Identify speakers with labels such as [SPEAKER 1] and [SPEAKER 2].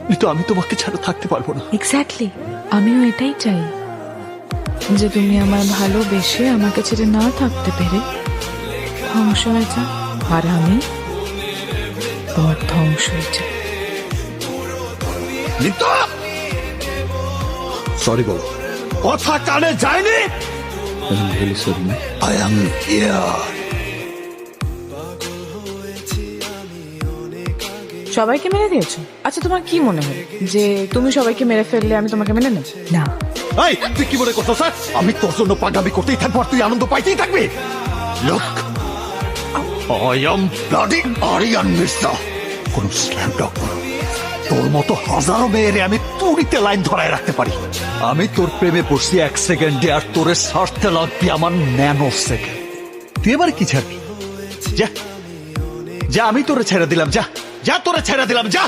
[SPEAKER 1] কিন্তু আমি তোমাকে ছাড়া থাকতে পারবো না।
[SPEAKER 2] এক্স্যাক্টলি, আমিও এটাই চাই যে তুমি আমার ভালোবেসে আমাকে ছেড়ে না থাকতে পেরে ধ্বংস হয়ে যাও, আর আমি তোমার ধ্বংস হয়ে যাই।
[SPEAKER 1] সরি বলো।
[SPEAKER 3] কথা কানে যায়নি।
[SPEAKER 1] I am here.
[SPEAKER 2] সবাইকে মেরে দিয়েছো? আচ্ছা, তোমার কি মনে হয় যে তুমি সবাইকে মেরে ফেললে আমি তোমাকে মেনে নেব? না।
[SPEAKER 3] এই তুই কি মনে করছো স্যার আমি তোর জন্য পাগামি করতেই থাকবো আর তুই আনন্দ পাইতেই থাকবি? Look, I am bloody Aryan Mirza, কোন স্ল্যাম ডগ। তোর মতো হাজারো মেয়েরে আমি তুড়িতে লাইন ধরায় রাখতে পারি।
[SPEAKER 1] আমি তোর প্রেমে পড়ছি 1 সেকেন্ডে, আর তোরে ছাড়তে লাগবি আমার ন্যানো সেকেন্ড। তুই এবার কি ছাড়বি? যা যা, আমি তোরে ছেড়ে দিলাম, যা যা, তোরে ছেড়ে দিলাম, যা।